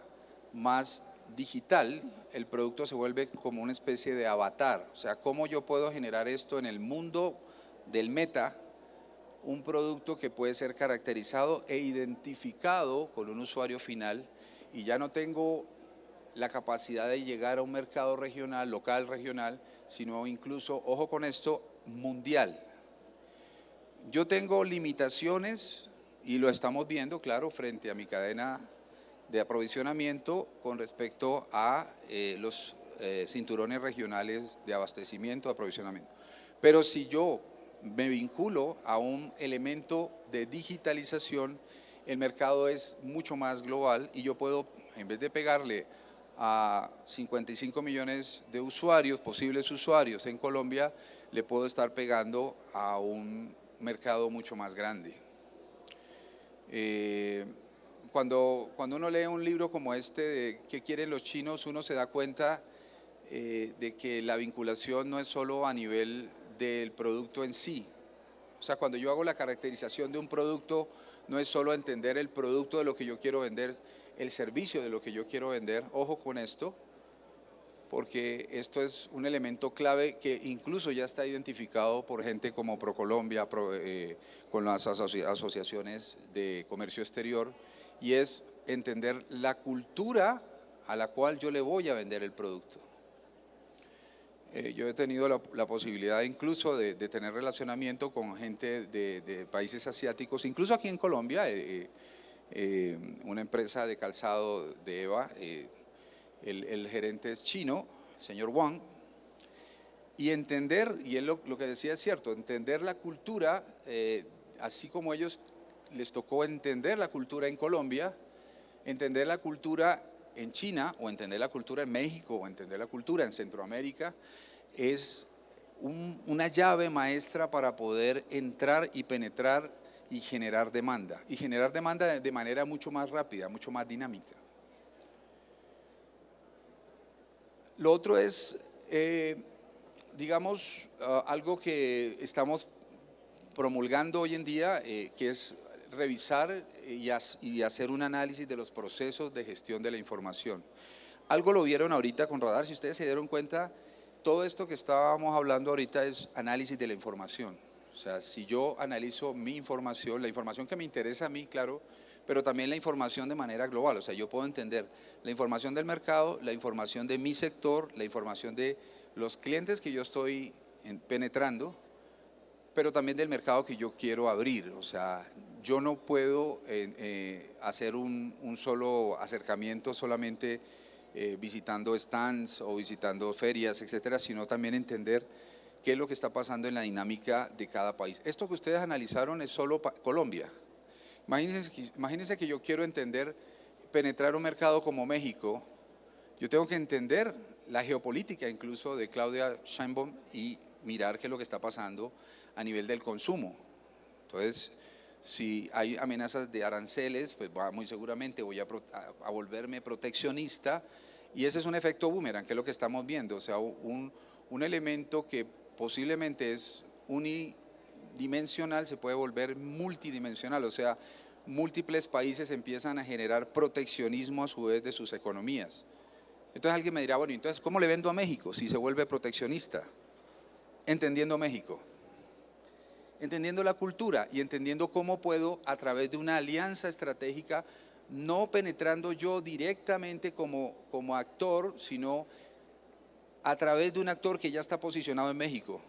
más digital, el producto se vuelve como una especie de avatar. O sea, ¿cómo yo puedo generar esto en el mundo del meta? Un producto que puede ser caracterizado e identificado con un usuario final y ya no tengo la capacidad de llegar a un mercado regional, local, regional, sino incluso, ojo con esto, mundial. Yo tengo limitaciones y lo estamos viendo, claro, frente a mi cadena de aprovisionamiento con respecto a los cinturones regionales de abastecimiento, de aprovisionamiento. Pero si yo me vinculo a un elemento de digitalización, el mercado es mucho más global y yo puedo, en vez de pegarle a 55 millones de usuarios, posibles usuarios en Colombia, le puedo estar pegando a un mercado mucho más grande. Cuando uno lee un libro como este de ¿Qué quieren los chinos?, uno se da cuenta de que la vinculación no es solo a nivel del producto en sí. O sea, cuando yo hago la caracterización de un producto, no es solo entender el producto de lo que yo quiero vender, el servicio de lo que yo quiero vender. Ojo con esto, porque esto es un elemento clave que incluso ya está identificado por gente como ProColombia, con las asociaciones de comercio exterior, y es entender la cultura a la cual yo le voy a vender el producto. Yo he tenido la posibilidad incluso de tener relacionamiento con gente de países asiáticos, incluso aquí en Colombia, una empresa de calzado de EVA, el gerente es chino, el señor Wang, y entender, y él lo que decía es cierto, entender la cultura, así como ellos les tocó entender la cultura en Colombia, entender la cultura en China, o entender la cultura en México, o entender la cultura en Centroamérica, es una llave maestra para poder entrar y penetrar y generar demanda de manera mucho más rápida, mucho más dinámica. Lo otro es, digamos, algo que estamos promulgando hoy en día, que es revisar y hacer un análisis de los procesos de gestión de la información. Algo lo vieron ahorita con Radar, si ustedes se dieron cuenta, todo esto que estábamos hablando ahorita es análisis de la información. O sea, si yo analizo mi información, la información que me interesa a mí, claro, pero también la información de manera global. O sea, yo puedo entender la información del mercado, la información de mi sector, la información de los clientes que yo estoy penetrando, pero también del mercado que yo quiero abrir. O sea, yo no puedo hacer un solo acercamiento solamente visitando stands o visitando ferias, etcétera, sino también entender qué es lo que está pasando en la dinámica de cada país. Esto que ustedes analizaron es solo Colombia. Imagínense que yo quiero entender, penetrar un mercado como México, yo tengo que entender la geopolítica incluso de Claudia Sheinbaum y mirar qué es lo que está pasando a nivel del consumo. Entonces, si hay amenazas de aranceles, pues muy seguramente voy a volverme proteccionista, y ese es un efecto boomerang, que es lo que estamos viendo. O sea, un elemento que posiblemente es unidimensional se puede volver multidimensional. O sea, múltiples países empiezan a generar proteccionismo a su vez de sus economías. Entonces alguien me dirá, bueno, entonces ¿cómo le vendo a México si se vuelve proteccionista? Entendiendo México, entendiendo la cultura y entendiendo cómo puedo, a través de una alianza estratégica, no penetrando yo directamente como actor, sino a través de un actor que ya está posicionado en México,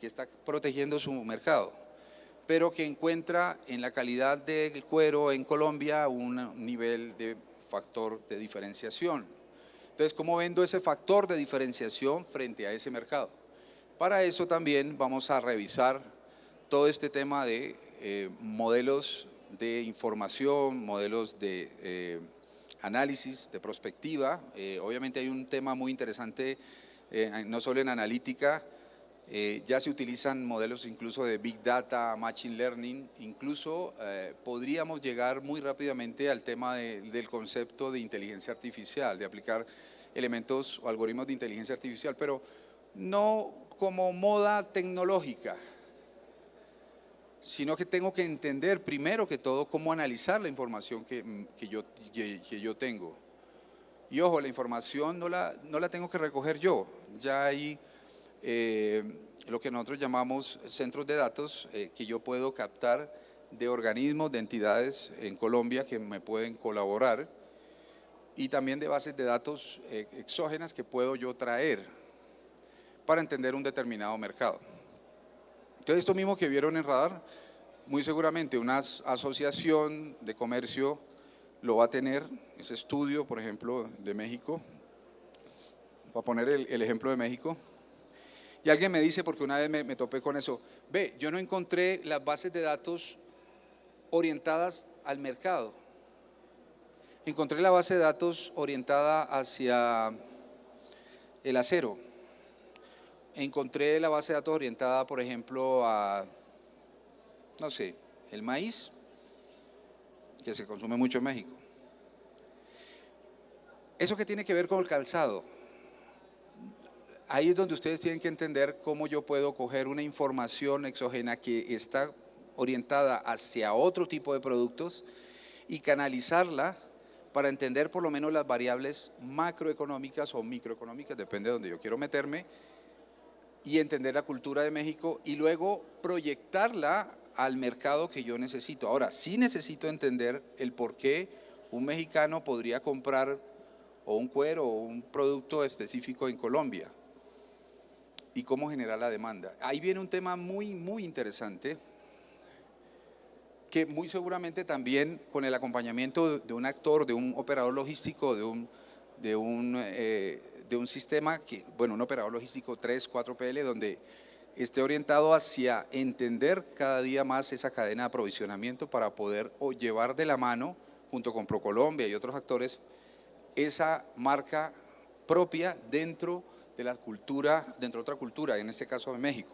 que está protegiendo su mercado, pero que encuentra en la calidad del cuero en Colombia un nivel de factor de diferenciación. Entonces, ¿cómo vendo ese factor de diferenciación frente a ese mercado? Para eso también vamos a revisar todo este tema de modelos de información, modelos de análisis, de prospectiva. Obviamente hay un tema muy interesante, no solo en analítica, ya se utilizan modelos incluso de Big Data, Machine Learning, incluso podríamos llegar muy rápidamente al tema del concepto de inteligencia artificial, de aplicar elementos o algoritmos de inteligencia artificial, pero no como moda tecnológica, sino que tengo que entender primero que todo cómo analizar la información que yo tengo. Y ojo, la información no la tengo que recoger yo, ya hay lo que nosotros llamamos centros de datos que yo puedo captar de organismos, de entidades en Colombia que me pueden colaborar, y también de bases de datos exógenas que puedo yo traer para entender un determinado mercado. Entonces, esto mismo que vieron en Radar, muy seguramente una asociación de comercio lo va a tener, ese estudio, por ejemplo, de México, para poner el ejemplo de México. Y alguien me dice, porque una vez me topé con eso, ve, yo no encontré las bases de datos orientadas al mercado. Encontré la base de datos orientada hacia el acero. Encontré la base de datos orientada, por ejemplo, a, no sé, el maíz, que se consume mucho en México. ¿Eso qué tiene que ver con el calzado? Ahí es donde ustedes tienen que entender cómo yo puedo coger una información exógena que está orientada hacia otro tipo de productos y canalizarla para entender por lo menos las variables macroeconómicas o microeconómicas, depende de donde yo quiero meterme, y entender la cultura de México y luego proyectarla al mercado que yo necesito. Ahora, sí necesito entender el por qué un mexicano podría comprar o un cuero o un producto específico en Colombia y cómo generar la demanda. Ahí viene un tema muy, muy interesante que muy seguramente también con el acompañamiento de un actor, de un operador logístico, de un sistema, un operador logístico 3, 4PL, donde esté orientado hacia entender cada día más esa cadena de aprovisionamiento para poder llevar de la mano, junto con ProColombia y otros actores, esa marca propia dentro de la cultura, dentro de otra cultura, en este caso de México.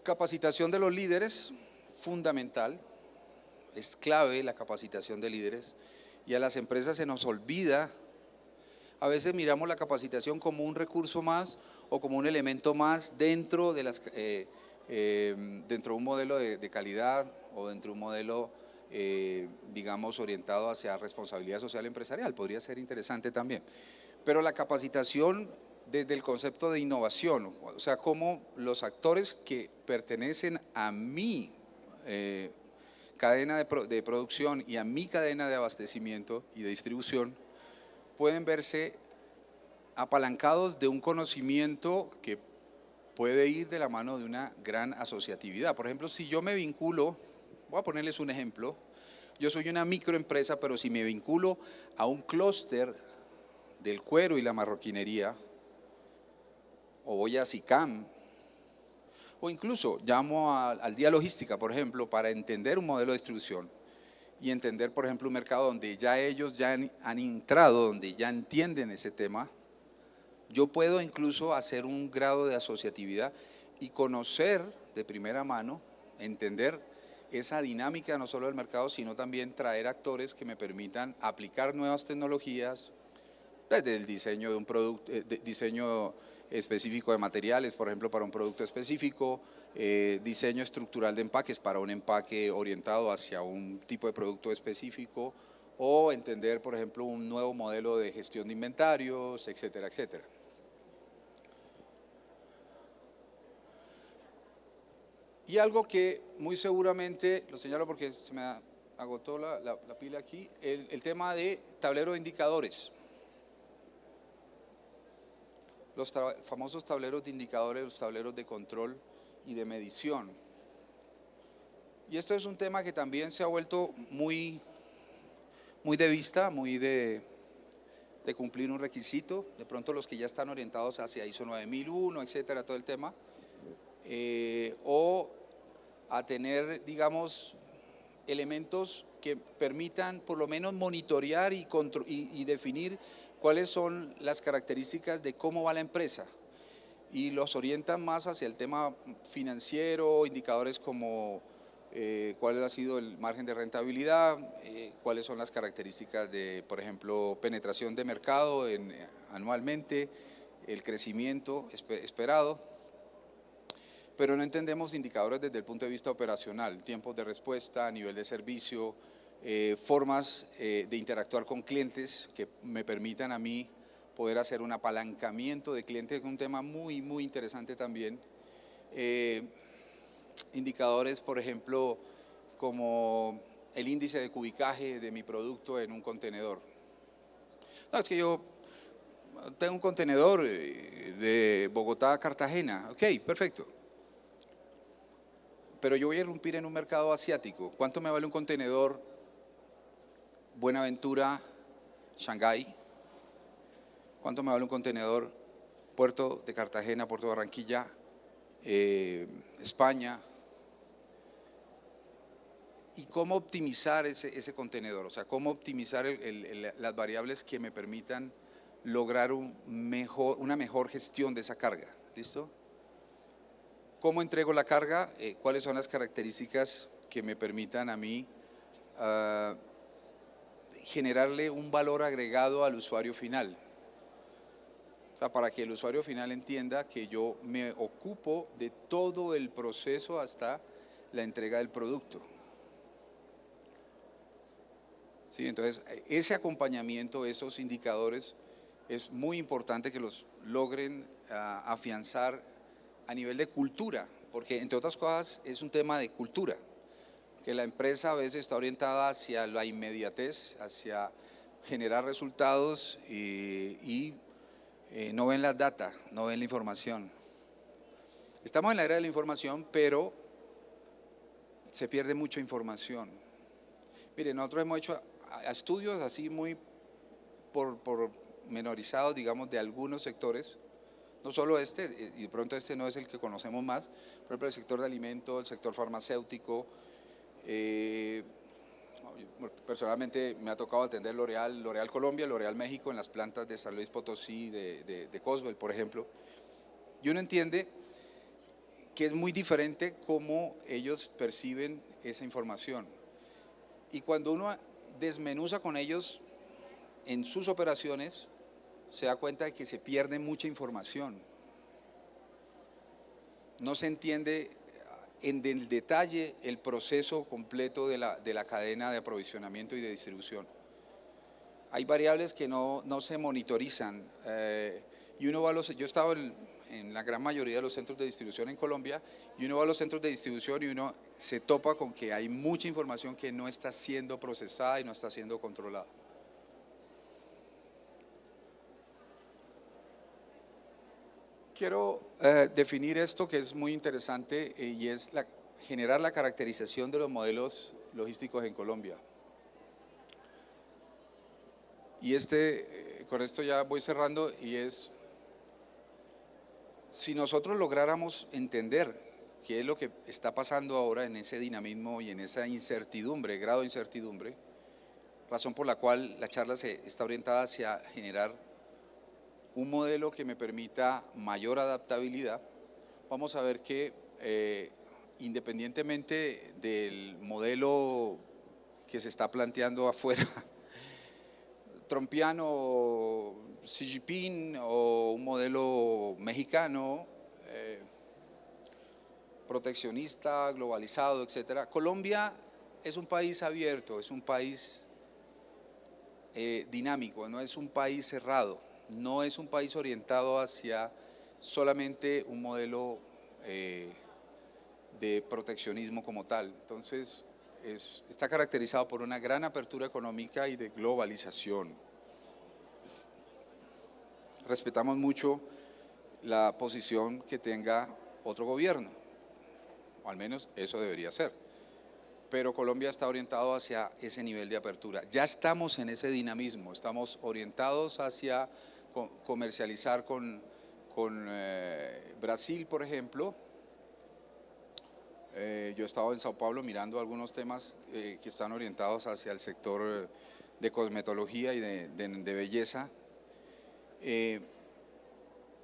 Capacitación de los líderes, fundamental, es clave la capacitación de líderes, y a las empresas se nos olvida, a veces miramos la capacitación como un recurso más o como un elemento más dentro de dentro de un modelo de calidad o dentro de un modelo digamos orientado hacia responsabilidad social empresarial, podría ser interesante también. Pero la capacitación desde el concepto de innovación, o sea, cómo los actores que pertenecen a mi cadena de producción y a mi cadena de abastecimiento y de distribución pueden verse apalancados de un conocimiento que puede ir de la mano de una gran asociatividad. Por ejemplo, si yo me vinculo, voy a ponerles un ejemplo, yo soy una microempresa, pero si me vinculo a un clúster del cuero y la marroquinería, o voy a SICAM, o incluso llamo al Día Logística, por ejemplo, para entender un modelo de distribución y entender, por ejemplo, un mercado donde ya ellos ya han entrado, donde ya entienden ese tema, yo puedo incluso hacer un grado de asociatividad y conocer de primera mano, entender esa dinámica no solo del mercado, sino también traer actores que me permitan aplicar nuevas tecnologías, desde el diseño de un producto, diseño específico de materiales, por ejemplo, para un producto específico, diseño estructural de empaques para un empaque orientado hacia un tipo de producto específico, o entender, por ejemplo, un nuevo modelo de gestión de inventarios, etcétera, etcétera. Y algo que muy seguramente, lo señalo porque se me agotó la pila aquí, el tema de tablero de indicadores. Los famosos tableros de indicadores, los tableros de control y de medición. Y este es un tema que también se ha vuelto muy de vista, muy de cumplir un requisito. De pronto los que ya están orientados hacia ISO 9001, etcétera, todo el tema. O a tener, digamos, elementos que permitan por lo menos monitorear y definir cuáles son las características de cómo va la empresa, y los orientan más hacia el tema financiero, indicadores como cuál ha sido el margen de rentabilidad, cuáles son las características de, por ejemplo, penetración de mercado anualmente, el crecimiento esperado, pero no entendemos indicadores desde el punto de vista operacional, tiempos de respuesta, nivel de servicio, formas de interactuar con clientes que me permitan a mí poder hacer un apalancamiento de clientes, que es un tema muy interesante también. Indicadores, por ejemplo, como el índice de cubicaje de mi producto en un contenedor. No, es que yo tengo un contenedor de Bogotá a Cartagena, ok, perfecto. Pero yo voy a irrumpir en un mercado asiático. ¿Cuánto me vale un contenedor Buenaventura, Shanghái? ¿Cuánto me vale un contenedor Puerto de Cartagena, Puerto de Barranquilla, España? ¿Y cómo optimizar ese contenedor? O sea, ¿cómo optimizar las variables que me permitan lograr una mejor gestión de esa carga? ¿Listo? ¿Cómo entrego la carga? ¿Cuáles son las características que me permitan a mí generarle un valor agregado al usuario final? O sea, para que el usuario final entienda que yo me ocupo de todo el proceso hasta la entrega del producto. Sí, entonces, ese acompañamiento, esos indicadores, es muy importante que los logren afianzar a nivel de cultura, porque entre otras cosas es un tema de cultura, que la empresa a veces está orientada hacia la inmediatez, hacia generar resultados y no ven las data, no ven la información. Estamos en la era de la información, pero se pierde mucha información. Mire, nosotros hemos hecho estudios así muy menorizados, digamos, de algunos sectores, no solo este, y de pronto este no es el que conocemos más, por ejemplo, el sector de alimentos, el sector farmacéutico. Personalmente me ha tocado atender L'Oréal Colombia, L'Oréal México, en las plantas de San Luis Potosí, de Cosbel, por ejemplo. Y uno entiende que es muy diferente cómo ellos perciben esa información. Y cuando uno desmenuza con ellos en sus operaciones, se da cuenta de que se pierde mucha información. No se entiende en el detalle el proceso completo de la cadena de aprovisionamiento y de distribución. Hay variables que no se monitorizan. y uno va a los, yo he estado en la gran mayoría de los centros de distribución en Colombia, y uno va a los centros de distribución y uno se topa con que hay mucha información que no está siendo procesada y no está siendo controlada. Quiero definir esto que es muy interesante y es generar la caracterización de los modelos logísticos en Colombia. Y con esto ya voy cerrando, y es, si nosotros lográramos entender qué es lo que está pasando ahora en ese dinamismo y en esa incertidumbre, grado de incertidumbre, razón por la cual la charla está orientada hacia generar un modelo que me permita mayor adaptabilidad, vamos a ver que independientemente del modelo que se está planteando afuera, trumpiano, Xi Jinping, o un modelo mexicano, proteccionista, globalizado, etcétera, Colombia es un país abierto, es un país dinámico, no es un país cerrado, no es un país orientado hacia solamente un modelo de proteccionismo como tal. Entonces, está caracterizado por una gran apertura económica y de globalización. Respetamos mucho la posición que tenga otro gobierno, o al menos eso debería ser. Pero Colombia está orientado hacia ese nivel de apertura. Ya estamos en ese dinamismo, estamos orientados hacia comercializar con Brasil, por ejemplo. Yo he estado en Sao Paulo mirando algunos temas que están orientados hacia el sector de cosmetología y de belleza.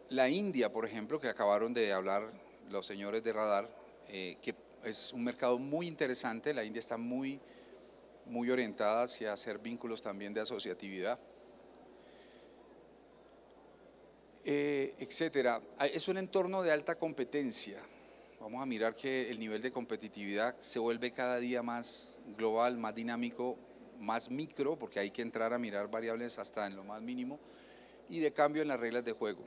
La India, por ejemplo, que acabaron de hablar los señores de Radar, que es un mercado muy interesante. La India está muy orientada hacia hacer vínculos también de asociatividad, etcétera. Es un entorno de alta competencia. Vamos a mirar que el nivel de competitividad se vuelve cada día más global, más dinámico, más micro, porque hay que entrar a mirar variables hasta en lo más mínimo, y de cambio en las reglas de juego.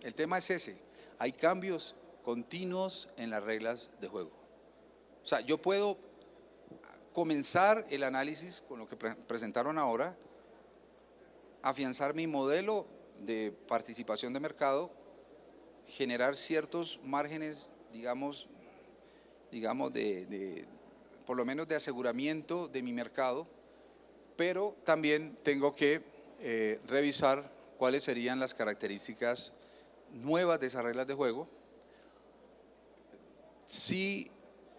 El tema es ese, hay cambios continuos en las reglas de juego. O sea, yo puedo comenzar el análisis con lo que presentaron ahora, afianzar mi modelo de participación de mercado, generar ciertos márgenes, digamos por lo menos de aseguramiento de mi mercado, pero también tengo que revisar cuáles serían las características nuevas de esas reglas de juego. Sí,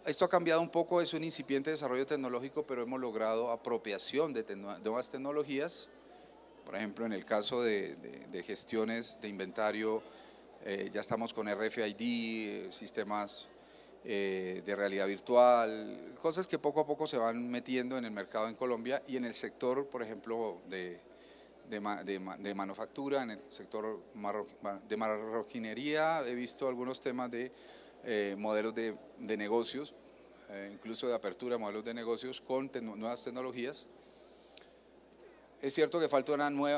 esto ha cambiado un poco, es un incipiente desarrollo tecnológico, pero hemos logrado apropiación de nuevas tecnologías. Por ejemplo, en el caso de gestiones de inventario, ya estamos con RFID, sistemas de realidad virtual, cosas que poco a poco se van metiendo en el mercado en Colombia, y en el sector, por ejemplo, de manufactura, en el sector de marroquinería, he visto algunos temas de modelos de negocios, incluso de apertura de modelos de negocios con nuevas tecnologías. Es cierto que falta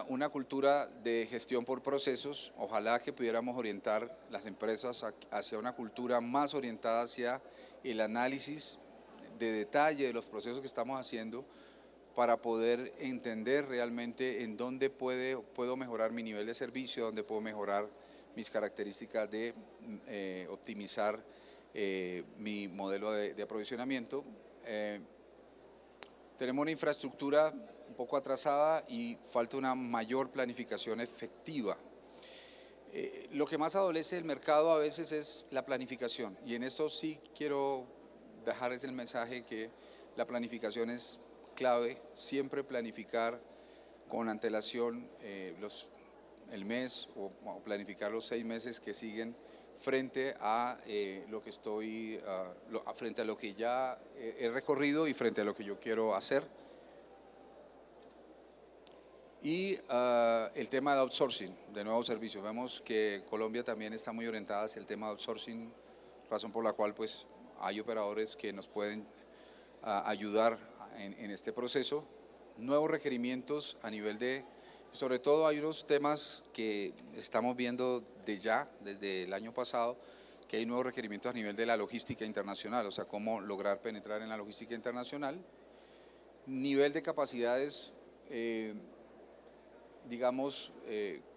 una cultura de gestión por procesos. Ojalá que pudiéramos orientar las empresas hacia una cultura más orientada hacia el análisis de detalle de los procesos que estamos haciendo, para poder entender realmente en dónde puedo mejorar mi nivel de servicio, dónde puedo mejorar mis características de optimizar mi modelo de aprovisionamiento. Tenemos una infraestructura un poco atrasada y falta una mayor planificación efectiva. Lo que más adolece el mercado a veces es la planificación, y en esto sí quiero dejarles el mensaje que la planificación es clave. Siempre planificar con antelación el mes o planificar los 6 meses que siguen frente a frente a lo que ya he recorrido y frente a lo que yo quiero hacer. Y el tema de outsourcing, de nuevos servicios. Vemos que Colombia también está muy orientada hacia el tema de outsourcing, razón por la cual pues hay operadores que nos pueden ayudar en este proceso. Nuevos requerimientos a nivel de Sobre todo hay unos temas que estamos viendo desde el año pasado, que hay nuevos requerimientos a nivel de la logística internacional, o sea, cómo lograr penetrar en la logística internacional, nivel de capacidades, digamos,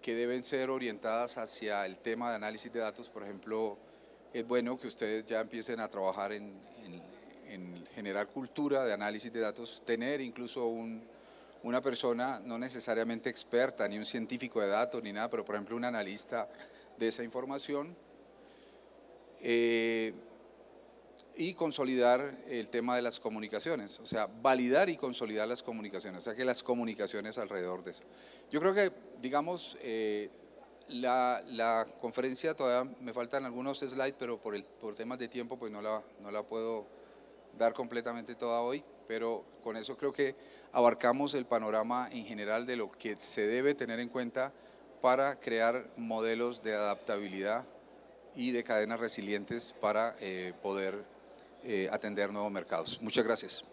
que deben ser orientadas hacia el tema de análisis de datos. Por ejemplo, es bueno que ustedes ya empiecen a trabajar en generar cultura de análisis de datos, tener incluso una persona no necesariamente experta, ni un científico de datos, ni nada, pero por ejemplo un analista de esa información, y consolidar el tema de las comunicaciones, o sea, validar y consolidar las comunicaciones, o sea, que las comunicaciones alrededor de eso. Yo creo que, digamos, la conferencia todavía me faltan algunos slides, pero por temas de tiempo pues no la puedo dar completamente toda hoy, pero con eso creo que abarcamos el panorama en general de lo que se debe tener en cuenta para crear modelos de adaptabilidad y de cadenas resilientes para poder atender nuevos mercados. Muchas gracias.